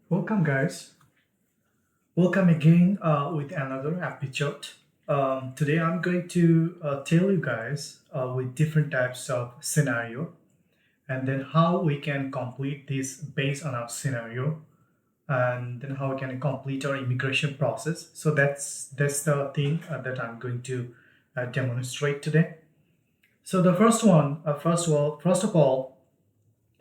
Welcome, guys. Welcome again with another episode. Today, I'm going to tell you guys with different types of scenario and then how we can complete this based on our scenario and then how we can complete our immigration process. So that's the thing that I'm going to demonstrate today. So the first one, first of all,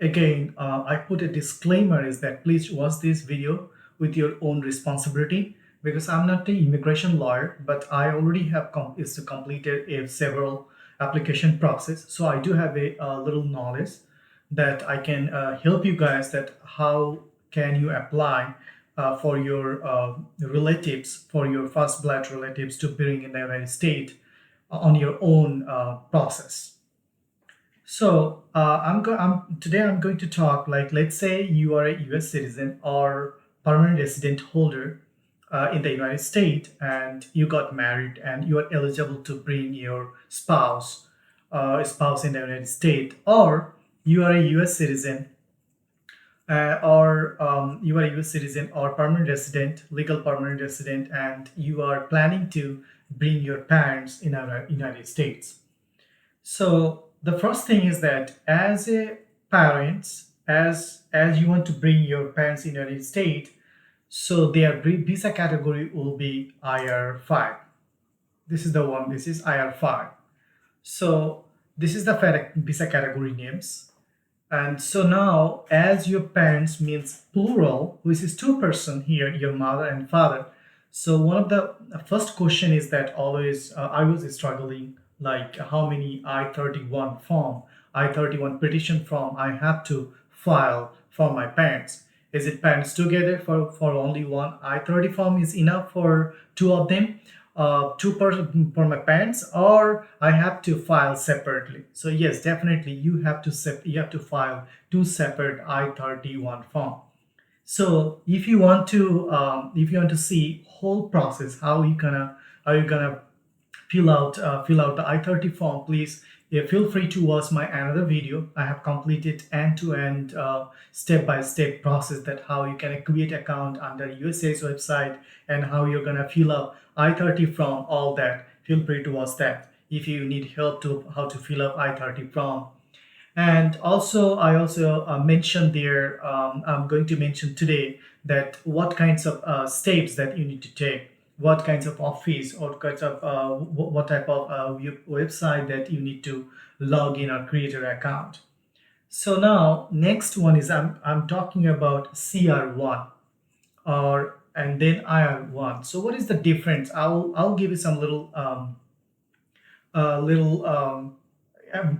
again, I put a disclaimer is that please watch this video with your own responsibility because I'm not an immigration lawyer, but I already have is to completed a several application process. So I do have a little knowledge that I can help you guys that how can you apply for your relatives, for your first blood relatives to bring in the United States on your own process. So today I'm going to talk like let's say you are a U.S. citizen or permanent resident holder in the United States and you got married and you are eligible to bring your spouse in the United States, or you are a U.S. citizen or you are a U.S. citizen or permanent resident, legal permanent resident, and you are planning to bring your parents in our United States. So the first thing is that as a parents, as you want to bring your parents in the United States, so their visa category will be IR5. This is the one. This is IR5. So this is the visa category names. And so now, as your parents means plural, which is two-person here, your mother and father. So one of the first question is that always I was struggling like how many I-31 form, I-31 petition form I have to file for my parents. Is it parents together for only one I-30 form is enough for two of them? Two person for my parents, or I have to file separately. So yes, definitely you have to file two separate I-31 form. So if you want to see whole process how you gonna fill out the I-30 form, please feel free to watch my another video. I have completed end-to-end step-by-step process that how you can create account under USA's website and how you're gonna fill up I-30 form, all that. Feel free to watch that if you need help to how to fill up I-30 form. And also, I also mentioned there, I'm going to mention today that what kinds of steps that you need to take, what kinds of office or kinds of what type of website that you need to log in or create your account. So now, next one is I'm talking about CR1 or and then IR1. So what is the difference? I'll give you some little a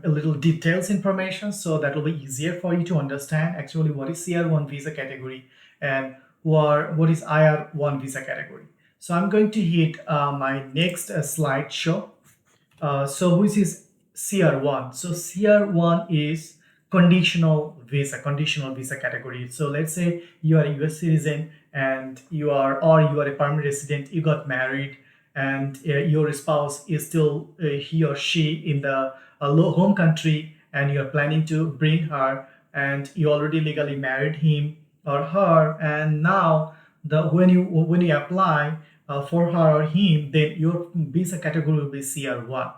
little details information so that will be easier for you to understand actually what is CR1 visa category and what is IR1 visa category. So I'm going to hit my next slide show. So which is CR1? So CR1 is conditional visa category. So let's say you are a US citizen and you are a permanent resident, you got married and your spouse is still he or she in the low home country and you're planning to bring her and you already legally married him or her, and now the when you apply for her or him, then your visa category will be CR1.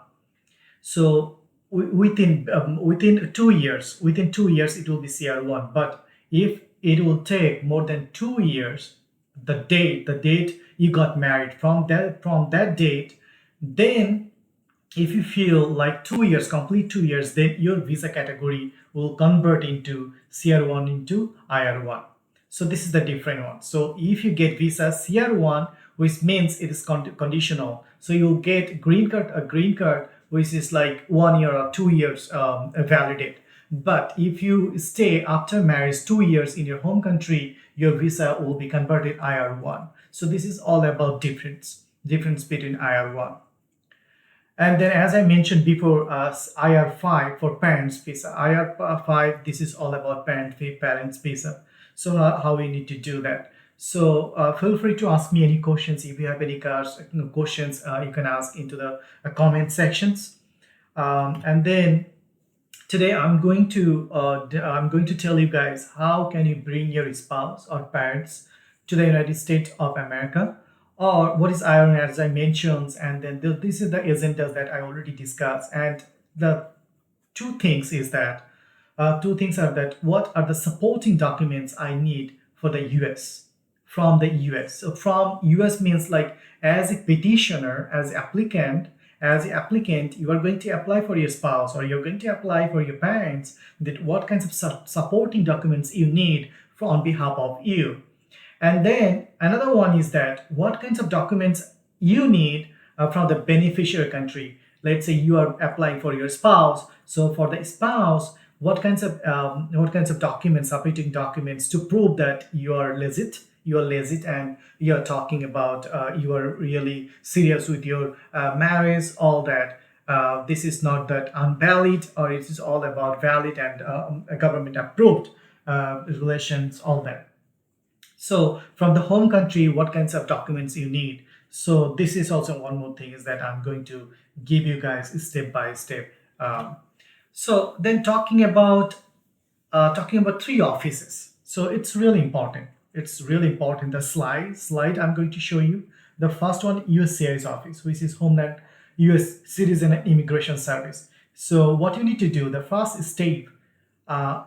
So within 2 years it will be CR1. But if it will take more than 2 years, the date you got married from that date, then if you feel like 2 years, complete 2 years, then your visa category will convert into CR1 into IR1. So this is the different one. So if you get visa CR1, which means it is conditional, so you'll get green card, which is like 1 year or 2 years validate. But if you stay after marriage 2 years in your home country, your visa will be converted IR1. So this is all about difference between IR1. And then, as I mentioned before, IR5 for parents visa. IR5, this is all about parents visa. So how we need to do that. So feel free to ask me any questions. If you have any questions, you can ask into the comment sections. And then Today, I'm going to tell you guys how can you bring your spouse or parents to the United States of America, or what is IRN as I mentioned, and then this is the agendas that I already discussed. And the two things are that what are the supporting documents I need for the US from the US. So from US means like as a petitioner, as an applicant, you are going to apply for your spouse or you're going to apply for your parents. That what kinds of supporting documents you need on behalf of you. And then another one is that what kinds of documents you need from the beneficiary country. Let's say you are applying for your spouse. So for the spouse, what kinds of documents, supporting documents to prove that you are legit, and you are talking about you are really serious with your marriage, all that. This is not that unvalid, or it is all about valid and government approved relations, all that. So from the home country, what kinds of documents you need. So this is also one more thing is that I'm going to give you guys step by step. So then talking about three offices. So it's really important. It's really important. The slide I'm going to show you. The first one, USCIS office, which is Homeland US Citizen and Immigration Service. So what you need to do, the first step,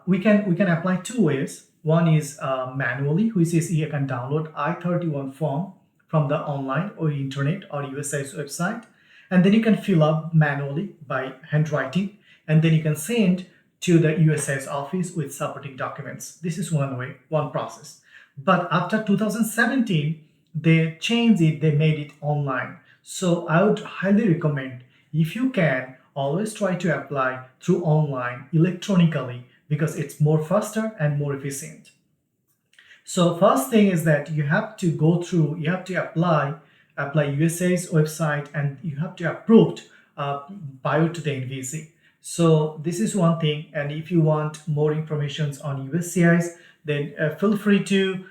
we can apply two ways. One is manually, which is you can download I-31 form from the online or internet or USCIS website, and then you can fill up manually by handwriting, and then you can send to the USCIS office with supporting documents. This is one way, one process. But after 2017, they changed it, they made it online. So I would highly recommend, if you can, always try to apply through online electronically because it's more faster and more efficient. So first thing is that you have to apply USA's website, and you have to approved bio to the NVC. So this is one thing. And if you want more information on USCIS, then feel free to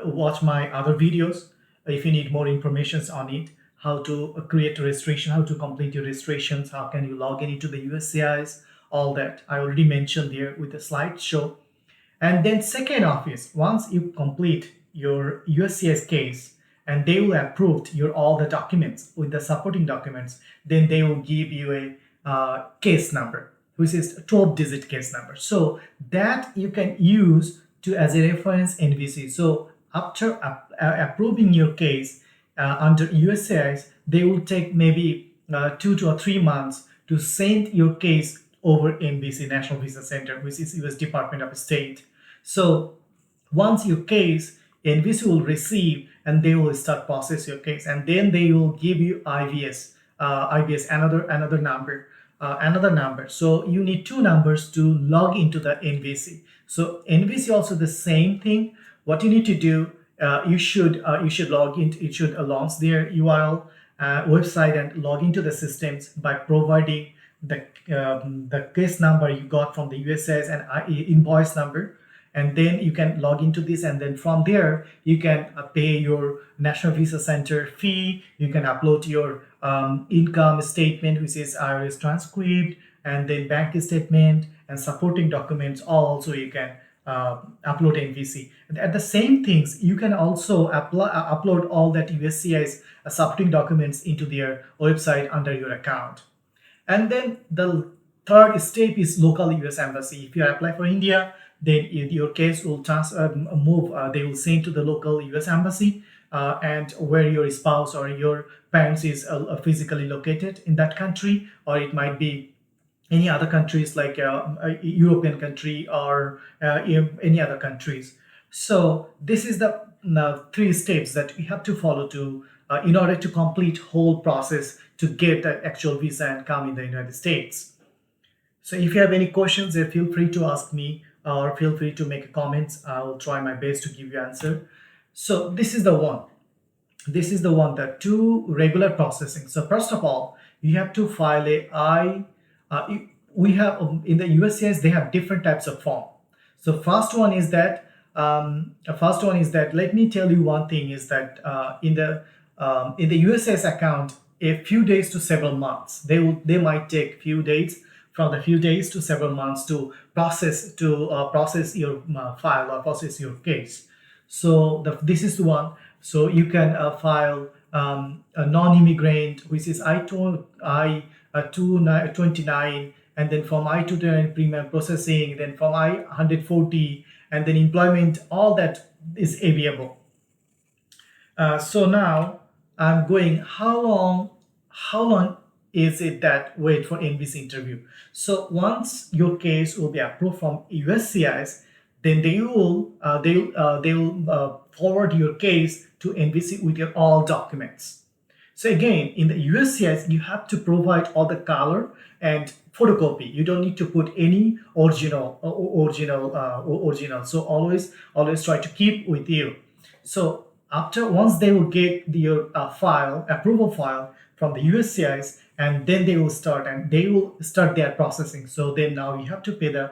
watch my other videos if you need more information on it. How to create a registration, how to complete your registrations, how can you log in into the USCIS, all that I already mentioned there with the slideshow. And then second office, once you complete your USCIS case and they will approve your all the documents with the supporting documents, then they will give you a case number, which is a 12-digit case number. So that you can use to as a reference NVC. So after approving your case under USCIS, they will take maybe 2 to 3 months to send your case over NVC, National Visa Center, which is US Department of State. So once your case, NVC will receive and they will start process your case, and then they will give you IVS, another number. So you need two numbers to log into the NVC. So NVC also the same thing. What you need to do, you should log in. You should launch their URL website and log into the systems by providing the case number you got from the USCIS and invoice number, and then you can log into this, and then from there you can pay your National Visa Center fee. You can upload your income statement, which is IRS transcript, and then bank statement and supporting documents. Also you can upload NVC. At the same things, you can also upload all that USCIS supporting documents into their website under your account. And then the third step is local US embassy. If you apply for India, then your case will move. They will send to the local US embassy, and where your spouse or your parents is physically located in that country, or it might be any other countries like a European country or any other countries. So this is the three steps that we have to follow to in order to complete whole process to get the actual visa and come in the United States. So if you have any questions, feel free to ask me or feel free to make comments. I will try my best to give you answer. So this is the one. This is the one, that two regular processing. So first of all, you have to file we have in the USCIS they have different types of form. So first one is that let me tell you one thing is that in the USCIS account, a few days to several months. They might take few days, from the few days to several months to process your file or process your case. So this is the one. So you can file a non-immigrant, which is I-229, and then from I-229 premium processing, then from I-140, and then employment. All that is available. So now I'm going, how long is it that wait for NVC interview? So once your case will be approved from USCIS, then they will forward your case to NVC with your all documents. So again, in the USCIS, you have to provide all the color and photocopy. You don't need to put any original. So always try to keep with you. So once they will get your approval file from the USCIS, and then they will start their processing. So then now you have to pay the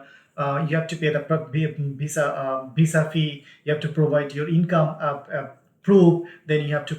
visa fee. You have to provide your income proof. Then you have to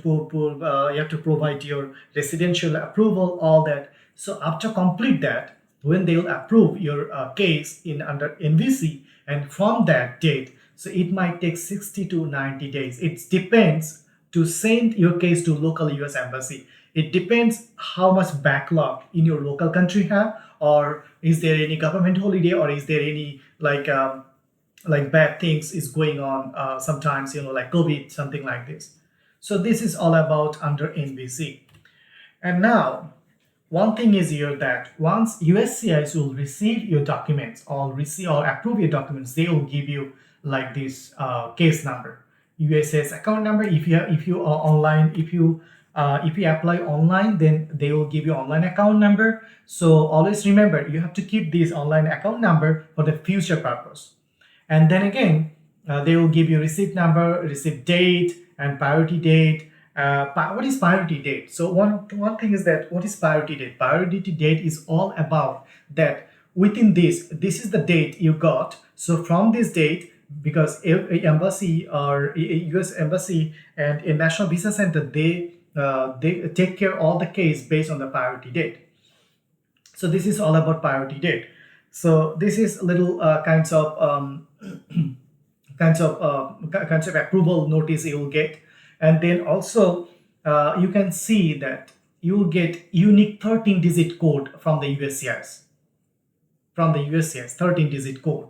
provide your residential approval, all that. So after complete that, when they will approve your case in under NVC, and from that date, so it might take 60 to 90 days. It depends to send your case to local US embassy. It depends how much backlog in your local country have, or is there any government holiday, or is there any like bad things is going on, sometimes, like COVID, something like this. So this is all about under NVC. And now, one thing is here that once USCIS will receive your documents, or receive or approve your documents, they will give you like this case number, USCIS account number. If you are online, if you apply online, then they will give you online account number. So always remember, you have to keep this online account number for the future purpose. And then again, they will give you receipt number, receipt date, and priority date. What is priority date? So one thing is that, what is priority date? Priority date is all about that within this is the date you got. So from this date, because a embassy or a US embassy and a national visa center, they take care all the case based on the priority date. So this is all about priority date. So this is little kinds of approval notice you will get. And then also you can see that you will get unique 13-digit code from the USCIS, 13-digit code.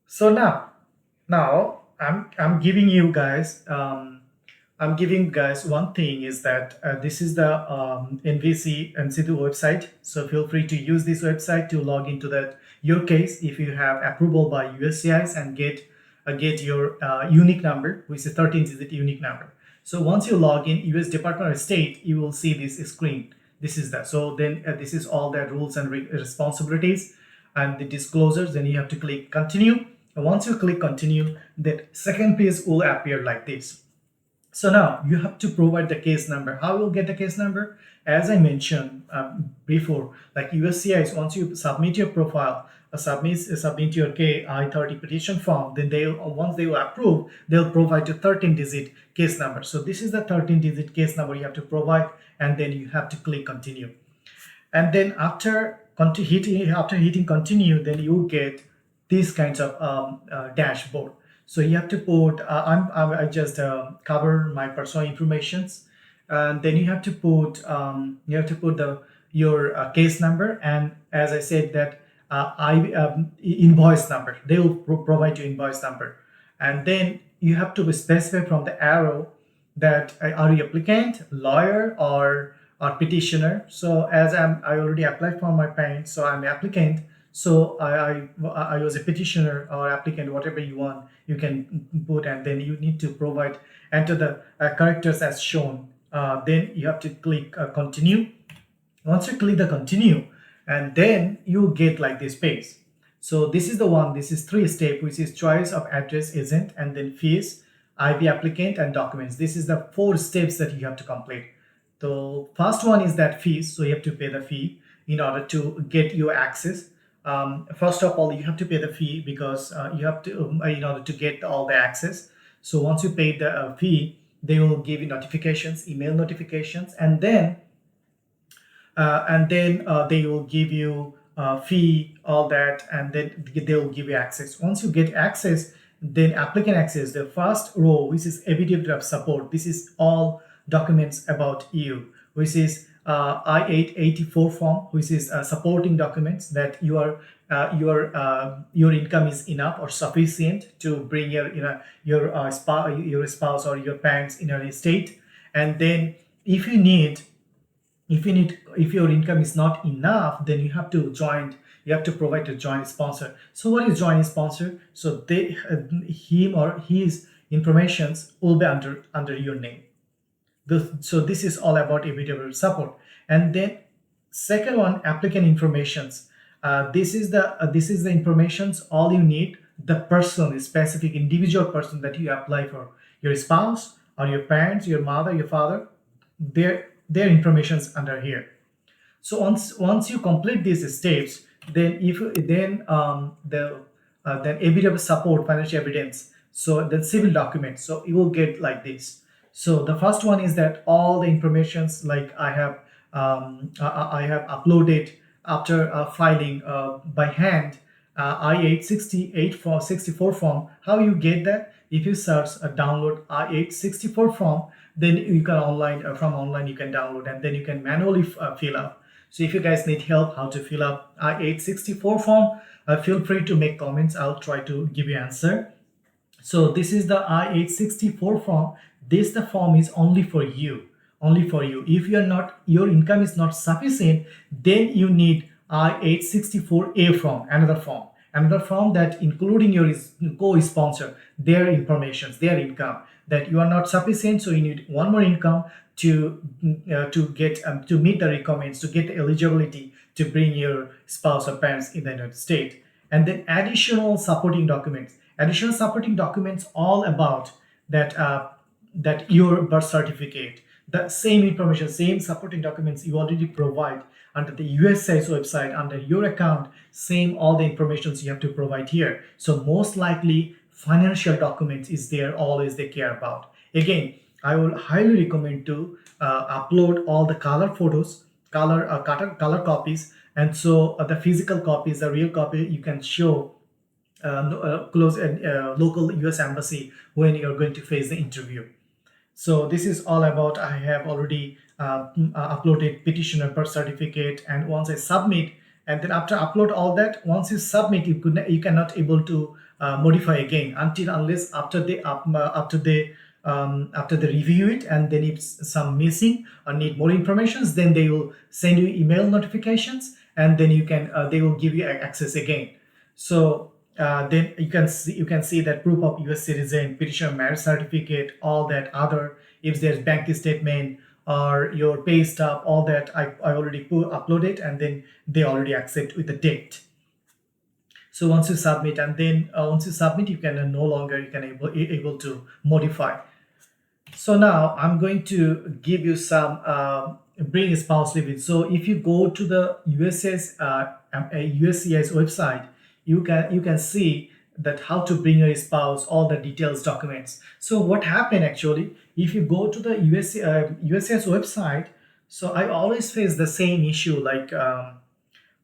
So now I'm giving you guys one thing is that this is the NVC website. So feel free to use this website to log into that your case if you have approval by USCIS, and get your unique number, which is 13-digit unique number. So once you log in US Department of State, you will see this screen. This is that. So then this is all the rules and responsibilities and the disclosures. Then you have to click continue. And once you click continue, that second page will appear like this. So now you have to provide the case number. How will get the case number? As I mentioned before, like USCIS, once you submit your profile, submit your I-30 petition form, then once they will approve, they'll provide you 13-digit case number. So this is the 13-digit case number you have to provide, and then you have to click continue. And then after hitting continue, then you get these kinds of dashboard. So you have to put, I just cover my personal informations, and then you have to put your case number, and as I said that invoice number. They will provide you invoice number, and then you have to specify from the arrow that are you applicant, lawyer, or petitioner. So as I already applied for my parents, so I'm applicant. So I was a petitioner or applicant, whatever you want, you can put, and then you need to enter the characters as shown. Then you have to click continue. Once you click the continue, and then you get like this page. So this is the one. This is 3 step, which is choice of address agent, and then fees, IB applicant, and documents. This is the 4 steps that you have to complete. The first one is that fees. So you have to pay the fee in order to get your access. First of all, you have to pay the fee because you have to in order to get all the access. So once you pay the fee, They will give you notifications, email notifications, and then they will give you fee, all that, and then they will give you access. Once you get access, then applicant access, the first row, which is affidavit of support. This is all documents about you, which is I-884 form, which is supporting documents that your income is enough or sufficient to bring your spouse or your parents in your estate. And then if you need if your income is not enough, then you have to provide a joint sponsor. So what is joint sponsor? So him or his informations will be under your name. So this is all about affidavit support. And then second one, applicant informations. This is the informations all you need. The person, specific individual person that you apply for, your spouse or your parents, your mother, your father, their informations under here. So once you complete these steps, then if then then affidavit support, financial evidence, so then civil documents, so you will get like this. So the first one is that all the informations, like I have uploaded after filing by hand I-868 for 64 form. How you get that? If you search download I-864 form, then you can from online you can download, and then you can manually fill up. So if you guys need help how to fill up I-864 form, feel free to make comments. I'll try to give you answer. So this is the I-864 form. The form is only for you, only for you. If your income is not sufficient, then you need I-864A form, another form that including your co-sponsor, their information, their income, that you are not sufficient, so you need one more income to get to meet the requirements, to get the eligibility to bring your spouse or parents in the United States. And then additional supporting documents. Additional supporting documents all about that your birth certificate, the same information, same supporting documents you already provide under the USCIS website, under your account, same all the informations you have to provide here. So most likely financial documents is there always they care about. Again, I will highly recommend to upload all the color photos, color copies, and so the physical copies, the real copy you can show close local US embassy when you're going to face the interview. So this is all about. I have already uploaded petitioner birth certificate, and once I submit, and then after upload all that, once you submit, you cannot able to modify again until unless after they review it, and then if some missing or need more informations, then they will send you email notifications, and then they will give you access again. So then you can see that proof of US citizen, petitioner marriage certificate, all that other, if there's bank statement or your pay stub, all that I already uploaded, and then they already accept with the date. So once you submit, and then once you submit, you can no longer able to modify. So now I'm going to give you some bring spouse living. So if you go to the USCIS website, you can see that how to bring your spouse, all the details, documents. So what happened actually, if you go to the USCIS website, so I always face the same issue, like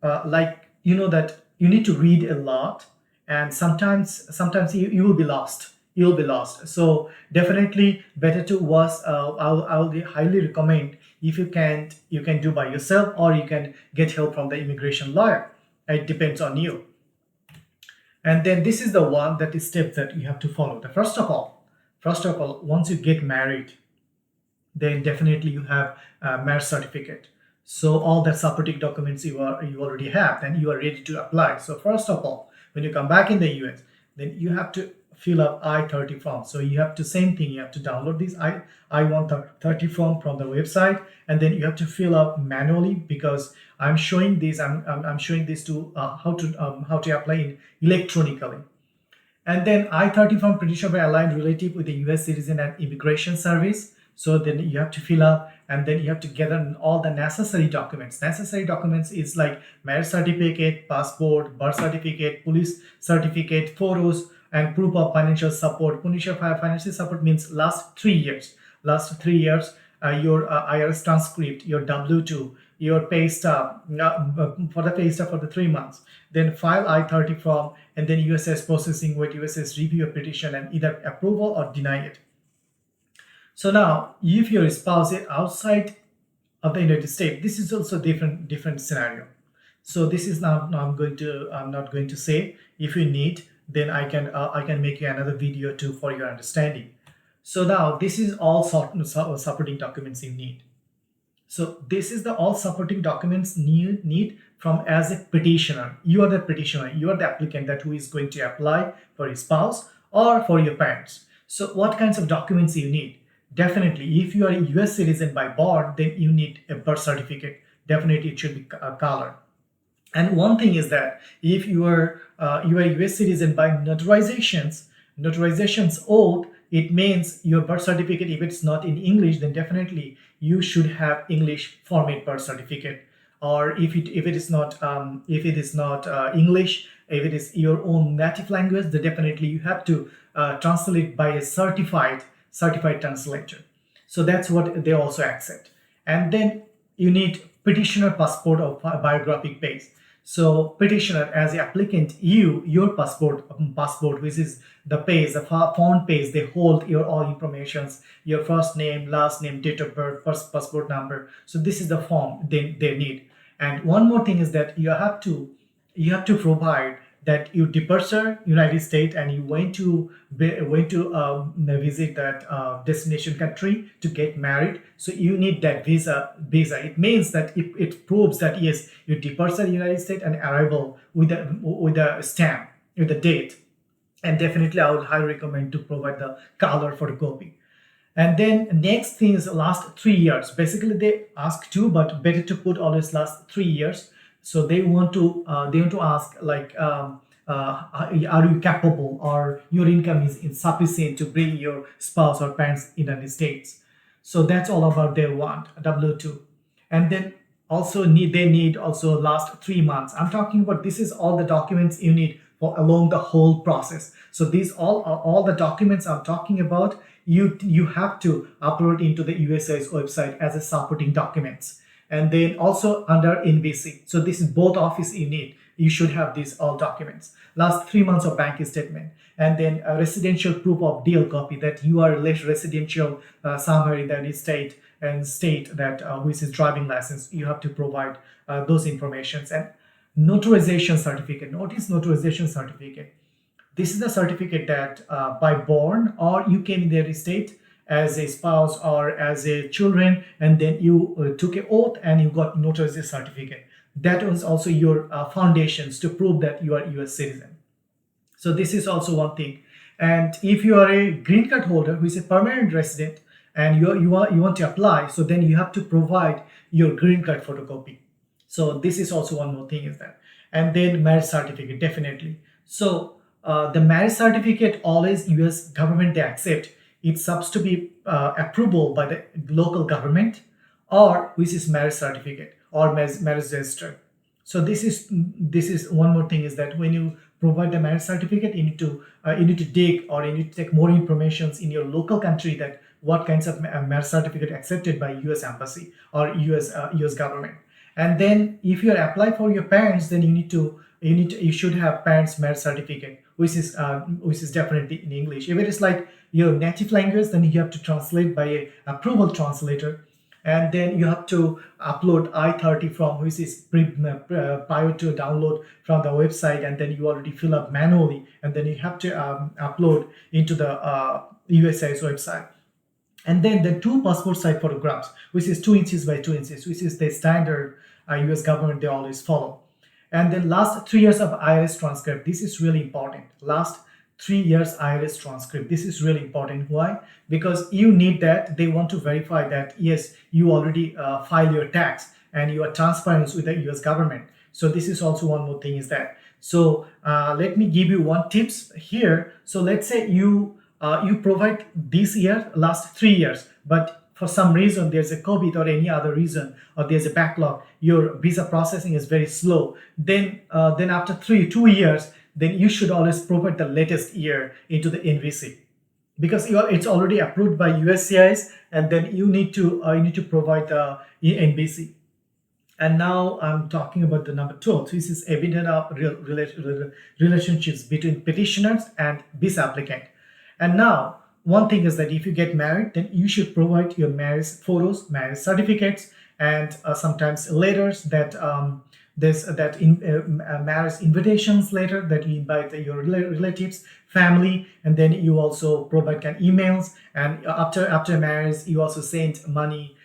that you need to read a lot, and sometimes you will be lost. You'll be lost. So definitely better to was I'll highly recommend, if you can't, you can do by yourself, or you can get help from the immigration lawyer. It depends on you. And then this is the one that is step that you have to follow. The first of all, once you get married, then definitely you have a marriage certificate. So all the supporting documents you already have, then you are ready to apply. So first of all, when you come back in the US, then you have to fill up I-30 form. So you have to, same thing, you have to download this I-130 form from the website, and then you have to fill up manually, because I'm showing this to how to apply it electronically. And then I-30 form, petition by aligned relative with the US Citizen and Immigration Service. So then you have to fill up, and then you have to gather all the necessary documents. Necessary documents is like marriage certificate, passport, birth certificate, police certificate, photos, and proof of financial support. Financial support means last 3 years. last 3 years, your IRS transcript, your W-2, your pay stub, for the pay stub for the 3 months, then file I-30 form, and then USCIS processing with USCIS review your petition and either approval or deny it. So now, if your spouse is outside of the United States, this is also different scenario. So this is now I'm not going to say. If you need, then I can make you another video too for your understanding. So now this is all supporting documents you need. So this is the all supporting documents you need from as a petitioner. You are the petitioner. You are the applicant that who is going to apply for his spouse or for your parents. So what kinds of documents you need? Definitely, if you are a US citizen by birth, then you need a birth certificate. Definitely, it should be color. And one thing is that if you are a US citizen by notarizations oath, it means your birth certificate, if it's not in English, then definitely you should have English format birth certificate. Or if it is not English, if it is your own native language, then definitely you have to translate by a certified translator. So that's what they also accept. And then you need petitioner passport or biographic page. So petitioner as the applicant, your passport, which is the page, the font page, they hold your all informations, your first name, last name, date of birth, first passport number. So this is the form they need. And one more thing is that you have to provide that you departure United States and you went to visit that destination country to get married. So you need that visa. It means that it proves that yes, you departure United States and arrival with a stamp, with a date. And definitely I would highly recommend to provide the color photocopy. And then next thing is last 3 years. Basically they ask two, but better to put always last 3 years. So they want to ask like, are you capable or your income is insufficient to bring your spouse or parents in the United States? So that's all about their want, W-2. And then also they need also last 3 months. I'm talking about this is all the documents you need for along the whole process. So these all the documents I'm talking about, you have to upload into the USCIS website as a supporting documents. And then also under NVC. So this is both office you need. You should have these all documents. Last 3 months of bank statement. And then a residential proof of deal copy that you are residential somewhere in the state and state that which is driving license. You have to provide those informations. And notarization certificate. Notice notarization certificate. This is the certificate that by born or you came in the state as a spouse or as a children, and then you took an oath and you got notarization certificate. That was also your foundations to prove that you are a US citizen. So this is also one thing. And if you are a green card holder who is a permanent resident and you want to apply, so then you have to provide your green card photocopy. So this is also one more thing is that. And then marriage certificate, definitely. So the marriage certificate always US government they accept. It's supposed to be approvable by the local government or which is marriage certificate or marriage register. So this is one more thing is that when you provide the marriage certificate, you need to dig or you need to take more information in your local country that what kinds of marriage certificate accepted by US embassy or US government. And then if you are applying for your parents, then you should have parents marriage certificate, which is definitely in English. If it is like your native language, then you have to translate by a approval translator. And then you have to upload I-30 form, which is prior to download from the website, and then you already fill up manually, and then you have to upload into the USCIS website. And then the 2 passport size photographs, which is 2 inches by 2 inches, which is the standard US government they always follow. And then last 3 years of IRS transcript. This is really important. Last 3 years IRS transcript. This is really important. Why? Because you need that. They want to verify that, yes, you already file your tax and you are transparent with the US government. So this is also one more thing is that. So let me give you one tips here. So let's say you provide this year, last 3 years, but for some reason there's a COVID or any other reason or there's a backlog, your visa processing is very slow. Then after 2 years, then you should always provide the latest year into the NVC. because it's already approved by USCIS, and then you need to provide the NBC. And now I'm talking about the number 12. So this is evidence of relationships between petitioners and visa applicant. And now, one thing is that if you get married, then you should provide your marriage photos, marriage certificates, and sometimes letters that there's that in marriage invitations later that you invite your relatives, family, and then you also provide kind emails. And after marriage, you also send money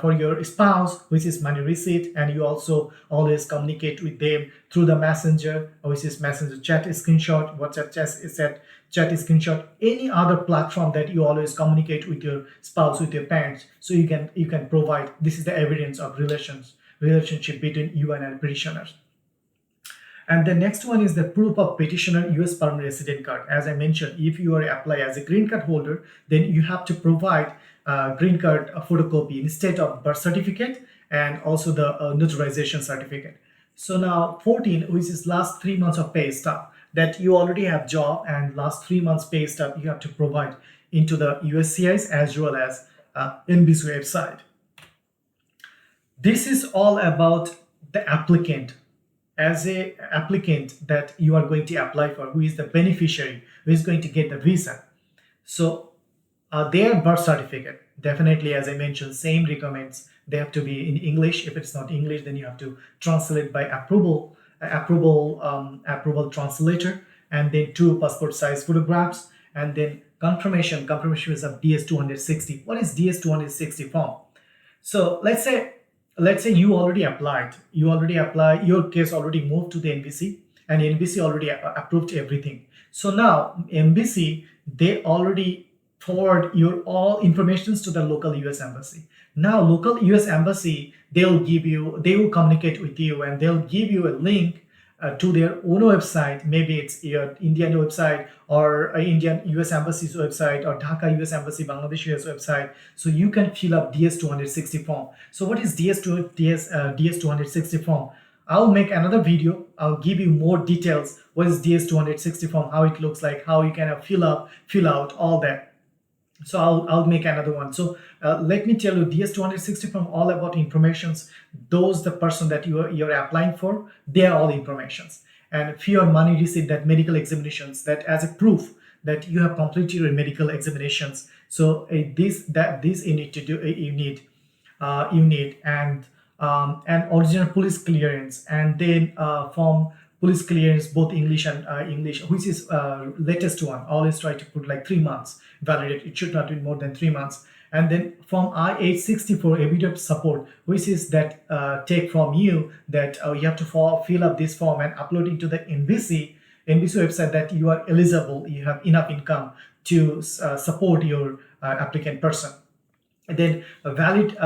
for your spouse, which is money receipt, and you also always communicate with them through the messenger, which is messenger chat screenshot, WhatsApp chat screenshot, any other platform that you always communicate with your spouse, with your parents. So you can provide, this is the evidence of relationship between you and a petitioners. And the next one is the proof of petitioner US permanent resident card. As I mentioned, if you are apply as a green card holder, then you have to provide green card photocopy instead of birth certificate, and also the notarization certificate. So now 14, which is last 3 months of pay stub, that you already have job and last 3 months pay stub you have to provide into the USCIS as well as NBC website. This is all about the applicant, as a applicant that you are going to apply for, who is the beneficiary, who is going to get the visa. So their birth certificate, definitely, as I mentioned, same requirements. They have to be in English. If it's not English, then you have to translate by approval translator, and then 2 passport size photographs, and then confirmation is of DS-260. What is DS-260 form? So let's say you already applied, your case already moved to the NBC, and NBC already approved everything. So now NBC, they already forward your all informations to the local US embassy. Now local US embassy, they will communicate with you, and they'll give you a link to their own website. Maybe it's your Indian website, or Indian US Embassy's website, or Dhaka US Embassy Bangladesh US website. So you can fill up DS-260 form. So what is DS-260 form? I'll make another video. I'll give you more details. What is DS-260 form? How it looks like? How you can fill out all that. So I'll make another one. So let me tell you, DS-260 form all about informations. Those the person that you're applying for, they are all informations. And for your money receipt, that medical examinations, that as a proof that you have completed your medical examinations. So this you need to do. You need and original police clearance, and then from police clearance, both English and English, which is latest one. Always try to put like 3 months validate. It should not be more than 3 months. And then from I-864 evidence support, which is that take from you that you have to fill up this form and upload it to the NBC website, that you are eligible, you have enough income to support your applicant person. And then a valid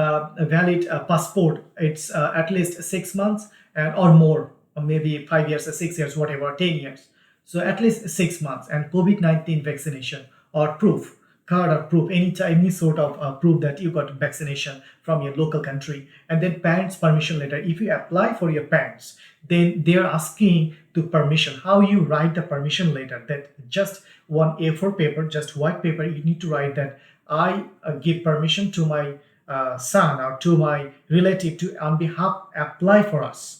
passport, it's at least 6 months and or more, or maybe 5 years or 6 years, whatever, 10 years. So at least 6 months, and COVID-19 vaccination or proof, card or proof, any sort of proof that you got vaccination from your local country. And then parents permission letter. If you apply for your parents, then they are asking to permission. How you write the permission letter? That just one A4 paper, just white paper, you need to write that I give permission to my son or to my relative to on behalf apply for us.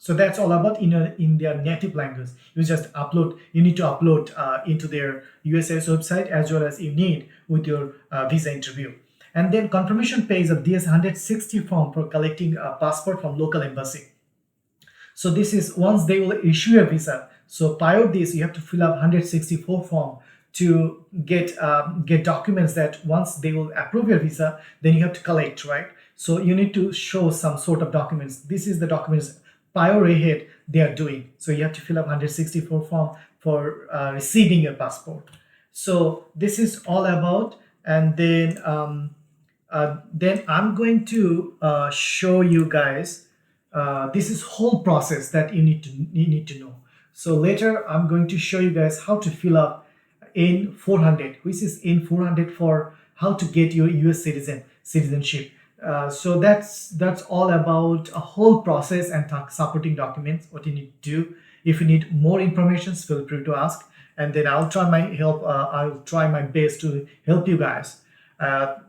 So that's all about in their native language. You just upload. You need to upload into their USCIS website, as well as you need with your visa interview. And then confirmation page of DS-160 form for collecting a passport from local embassy. So this is once they will issue a visa. So prior to this, you have to fill up 164 form to get documents that once they will approve your visa, then you have to collect, right? So you need to show some sort of documents. This is the documents prior ahead they are doing. So you have to fill up 164 form for receiving your passport. So this is all about, and then I'm going to show you guys. This is whole process that you need to know. So later I'm going to show you guys how to fill up N-400, which is N-400 for how to get your US citizenship. So that's all about a whole process and supporting documents, what you need to do. If you need more information, feel free to ask. and then I'll try my best to help you guys.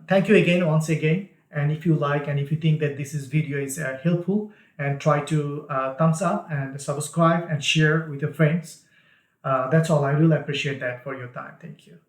Thank you again, once again. And if you like, and if you think that this video is helpful, and try to thumbs up and subscribe and share with your friends. That's all. I really appreciate that for your time. Thank you.